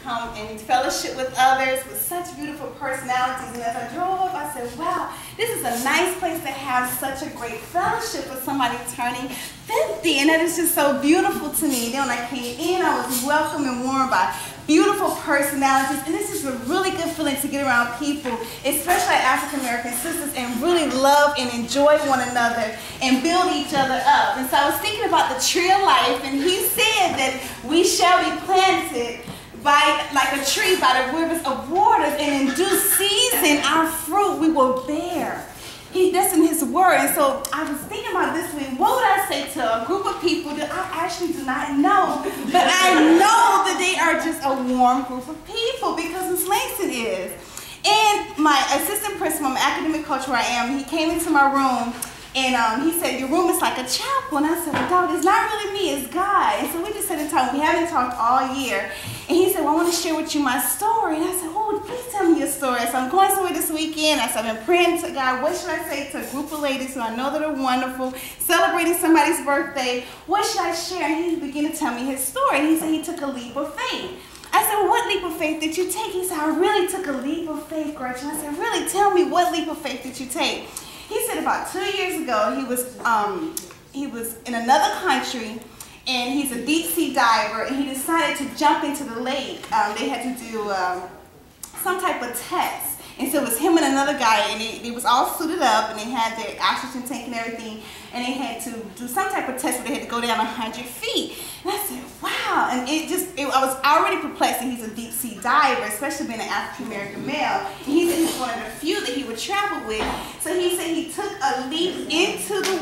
come and fellowship with others with such beautiful personalities. And as I drove up, I said, wow, this is a nice place to have such a great fellowship with somebody turning 50. And that is just so beautiful to me. Then when I came in, I was welcomed and warmed by beautiful personalities, and this is a really good feeling to get around people, especially African American sisters, and really love and enjoy one another and build each other up. And so I was thinking about the tree of life, and he said that we shall be planted by like a tree by the rivers of waters, and in due season our fruit we will bear. That's in his word. And so I was thinking about this week, what would I say to a group of people that I actually do not know, but I know that they are just a warm group of people because Ms. Langston is. And my assistant principal, my academic coach where I am, he came into my room and he said, your room is like a chapel. And I said, well, Dog, it's not really me, it's God. And so we just sat and talked. We haven't talked all year. And he said, well, I want to share with you my story. And I said, oh, please tell me your story. So I'm going somewhere this weekend. I said, I've been praying to God, what should I say to a group of ladies who I know that are wonderful, celebrating somebody's birthday? What should I share? And he began to tell me his story. He said he took a leap of faith. I said, well, what leap of faith did you take? He said, I really took a leap of faith, Gretchen. I said, really? Tell me, what leap of faith did you take? He said about 2 years ago, he was in another country, and he's a deep sea diver, and he decided to jump into the lake. They had to do some type of test. And so it was him and another guy, and they was all suited up, and they had their oxygen tank and everything, and they had to do some type of test where they had to go down 100 feet. And I said, wow. And I was already perplexed that he's a deep sea diver, especially being an African American male. And he said he's one of the few that he would travel with. So he said he took a leap into the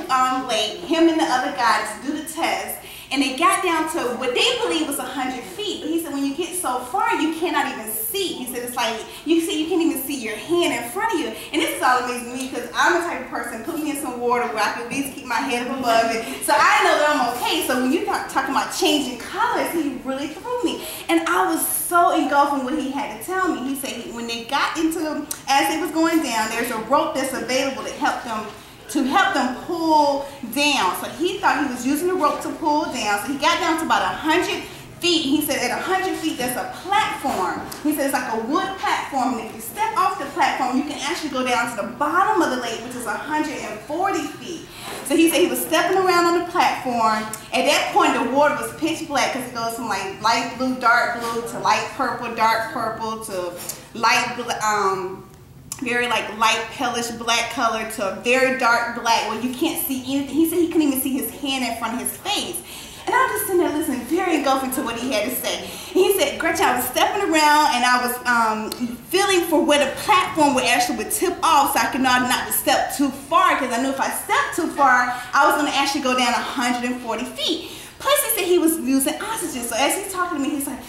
lake, him and the other guy, to do the test. And they got down to what they believe was 100 feet. But he said when you get so far, you cannot even see. He said it's like, you can't even see your hand in front of you. And this is all amazing to me because I'm the type of person, put me in some water where I can at least keep my head up above it. So I know that I'm okay. So when you talking about changing colors, he really threw me. And I was so engulfed in what he had to tell me. He said when they got into, as they was going down, there's a rope that's available to help them pull down. So he thought he was using the rope to pull down. So he got down to about 100 feet. He said at 100 feet there's a platform. He said it's like a wood platform. And if you step off the platform, you can actually go down to the bottom of the lake, which is 140 feet. So he said he was stepping around on the platform. At that point, the water was pitch black because it goes from like light blue, dark blue to light purple, dark purple to light very like light palish black color to a very dark black where you can't see anything. He said he couldn't even see his hand in front of his face. And I was just sitting there listening, very engulfing to what he had to say. And he said, Gretchen, I was stepping around and I was feeling for where the platform would tip off so I could know not to step too far because I knew if I stepped too far, I was going to actually go down 140 feet. Plus he said he was using oxygen. So as he's talking to me, he's like,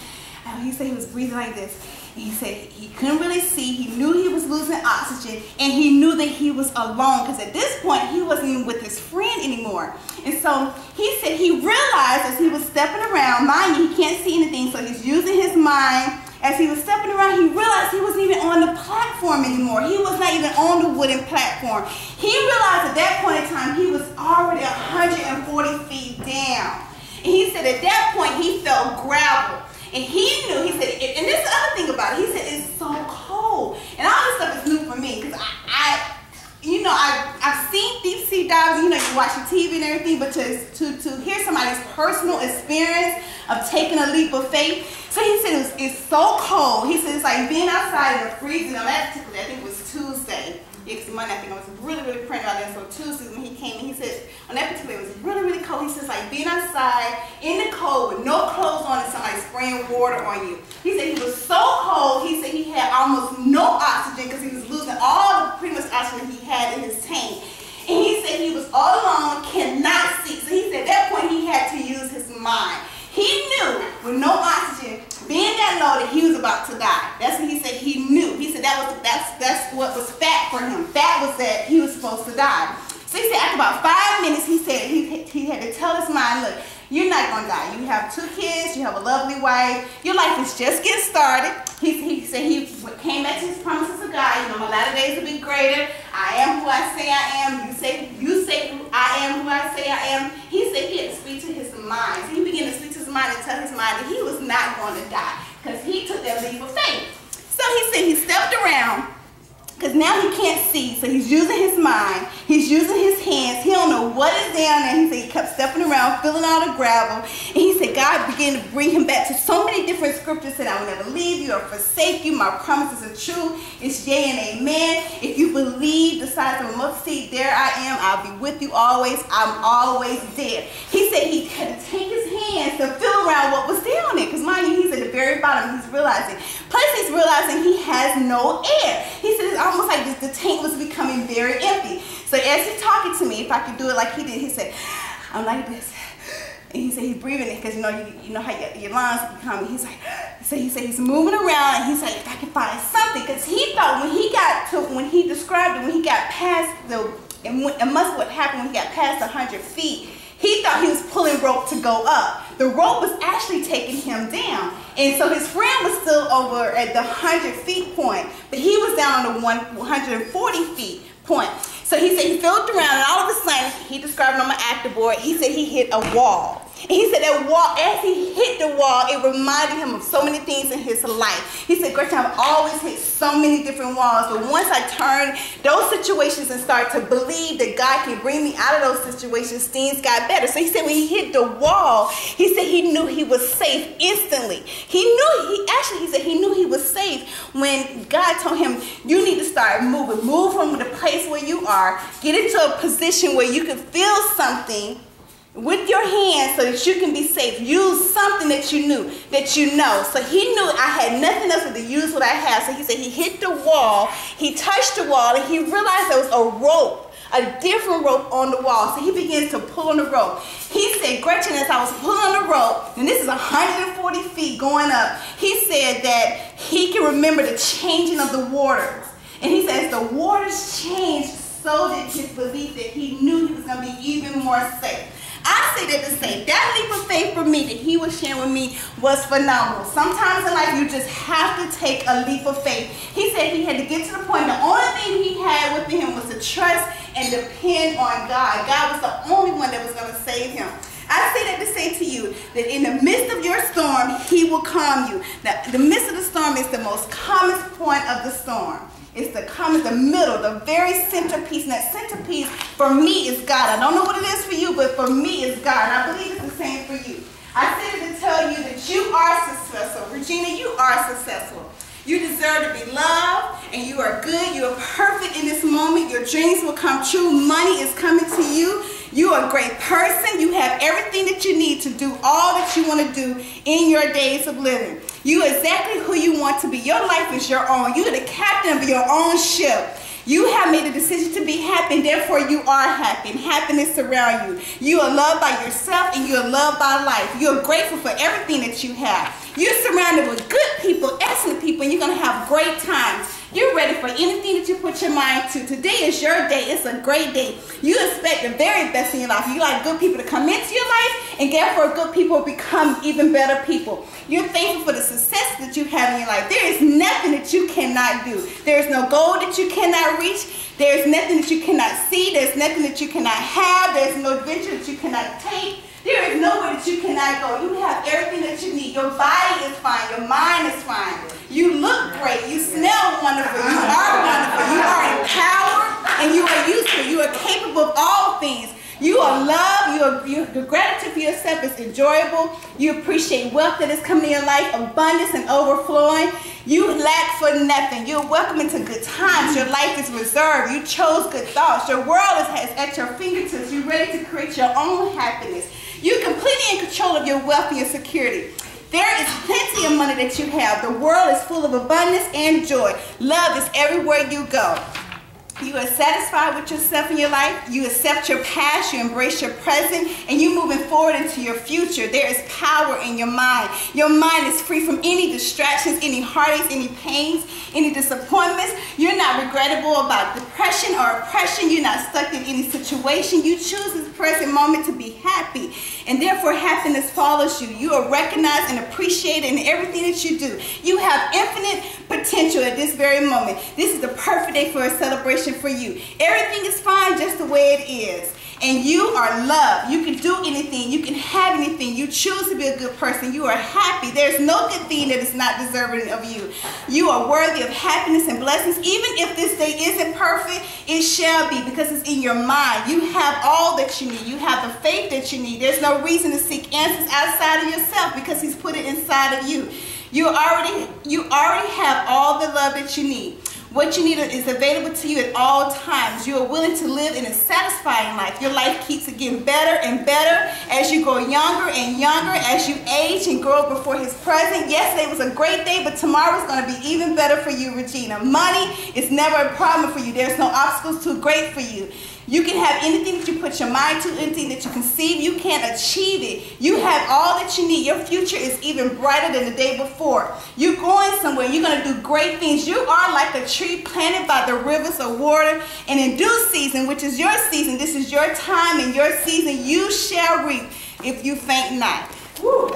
he said he was breathing like this. He said he couldn't really see, he knew he was losing oxygen, and he knew that he was alone because at this point he wasn't even with his friend anymore. And so he said he realized as he was stepping around, mind you, he can't see anything, so he's using his mind. As he was stepping around, he realized he wasn't even on the platform anymore. He was not even on the wooden platform. He realized at that point in time he was already 140 feet down. And he said at that point he felt gravel. And he knew, he said, and this is the other thing about it, he said it's so cold. And all this stuff is new for me because I've seen deep sea divers, you watch the TV and everything, but to hear somebody's personal experience of taking a leap of faith. So he said it's so cold. He said it's like being outside in the freezing. I think it was Tuesday. Yeah, because Monday I think I was really, really praying about that. So Tuesday when he came in, he said on that particular day it was really, really cold. He said it's like being outside in the cold with no clothes on and somebody spraying water on you. He said he was so cold, he said he had almost no oxygen because he was losing all the pretty much oxygen he had in his tank. And he said he was all alone, cannot see. So he said at that point he had to use his mind. He knew with no oxygen, being that low, that he was about to die. That's what he said. He knew. He said that's what was fact for him. Fact was that he was supposed to die. So he said after about 5 minutes, he said he had to tell his mind, look, you're not going to die. You have 2 kids. You have a lovely wife. Your life is just getting started. He said he came back to his promises of God. My latter days will be greater. I am who I say I am. You say I am who I say I am. He said he had to speak to his mind. So he began to speak to his mind and tell his mind that he was not going to die. Because he took that a leap of faith. So he said he stepped around, because now he can't see, so he's using his mind, he's using his hands, he don't know what is down there. He said he kept stepping around, feeling all the gravel, and he said God began to bring him back to so many different scriptures, said I will never leave you or forsake you, my promises are true, it's yea and amen. If you believe the size of a mustard seed, there I am, I'll be with you always, I'm always there. He said he had to take his hands to feel around what was down there, because mind you, he's at the very bottom, he's realizing, plus he's realizing he has no air. He said it's almost like the tank was becoming very empty. So as he's talking to me, if I could do it like he did, he said, I'm like this. And he said he's breathing it, because you know how your lungs become. He's like, he said he's moving around, and he's like, if I can find something, because he thought when he described it, when he got past and must what happened when he got past 100 feet, he thought he was pulling rope to go up. The rope was actually taking him down. And so his friend was still over at the 100 feet point, but he was down on the 140 feet point. So he said he felt around, and all of a sudden, he described it on my actor board, he said he hit a wall. And he said that wall, as he hit the wall, it reminded him of so many things in his life. He said, Gretchen, I've always hit so many different walls, but once I turned those situations and started to believe that God can bring me out of those situations, things got better. So he said when he hit the wall, he said he knew he was safe instantly. He said he knew he was safe when God told him, you need to start moving. Move from the place where you are, get into a position where you can feel something with your hands so that you can be safe. Use something that you knew, that you know. So he knew I had nothing else but to use what I had. So he said he hit the wall, he touched the wall, and he realized there was a rope, a different rope on the wall. So he begins to pull on the rope. He said, Gretchen, as I was pulling on the rope, and this is 140 feet going up, he said that he can remember the changing of the waters. And he said as the waters changed, so did his belief that he knew he was going to be even more safe. I say that to say that leap of faith for me that he was sharing with me was phenomenal. Sometimes in life you just have to take a leap of faith. He said he had to get to the point, the only thing he had within him was to trust and depend on God. God was the only one that was going to save him. I say that to say to you that in the midst of your storm, he will calm you. Now, the midst of the storm is the most calmest point of the storm. It's the middle, the very centerpiece. And that centerpiece for me is God. I don't know what it is for you, but for me it's God. And I believe it's the same for you. I said it to tell you that you are successful. Regina, you are successful. You deserve to be loved, and you are good. You are perfect in this moment. Your dreams will come true. Money is coming to you. You are a great person. You have everything that you need to do all that you want to do in your days of living. You are exactly who you want to be. Your life is your own. You are the captain of your own ship. You have made a decision to be happy, and therefore you are happy, and happiness surrounds you. You are loved by yourself, and you are loved by life. You are grateful for everything that you have. You're surrounded with good people, excellent people, and you're going to have great times. You're ready for anything that you put your mind to. Today is your day. It's a great day. You expect the very best in your life. You like good people to come into your life, and therefore good people become even better people. You're thankful for the success that you have in your life. There is nothing that you cannot do. There is no goal that you cannot reach. There is nothing that you cannot see. There's nothing that you cannot have. There's no adventure that you cannot take. There is nowhere that you cannot go. You have everything that you need. Your body is fine. Your mind is fine. You look great. You smell wonderful. You are wonderful. You are empowered, and you are useful. You are capable of all things. You are loved. Your gratitude for yourself is enjoyable. You appreciate wealth that is coming in your life, abundance and overflowing. You lack for nothing. You're welcome into good times. Your life is reserved. You chose good thoughts. Your world is at your fingertips. You're ready to create your own happiness. You're completely in control of your wealth and your security. There is plenty of money that you have. The world is full of abundance and joy. Love is everywhere you go. You are satisfied with yourself in your life. You accept your past. You embrace your present. And you're moving forward into your future. There is power in your mind. Your mind is free from any distractions, any heartaches, any pains, any disappointments. You're not regrettable about depression or oppression. You're not stuck in any situation. You choose this present moment to be happy. And therefore happiness follows you. You are recognized and appreciated in everything that you do. You have infinite potential at this very moment. This is the perfect day for a celebration for you. Everything is fine just the way it is. And you are loved. You can do anything. You can have anything. You choose to be a good person. You are happy. There's no good thing that is not deserving of you. You are worthy of happiness and blessings. Even if this day isn't perfect, it shall be, because it's in your mind. You have all that you need. You have the faith that you need. There's no reason to seek answers outside of yourself, because he's put it inside of you. You already have all the love that you need. What you need is available to you at all times. You are willing to live in a satisfying life. Your life keeps getting better and better as you grow younger and younger, as you age and grow before his presence. Yesterday was a great day, but tomorrow is going to be even better for you, Regina. Money is never a problem for you. There's no obstacles too great for you. You can have anything that you put your mind to, anything that you conceive. You can achieve it. You have all that you need. Your future is even brighter than the day before. You're going somewhere. You're going to do great things. You are like a tree planted by the rivers of water. And in due season, which is your season, this is your time and your season, you shall reap if you faint not. Woo.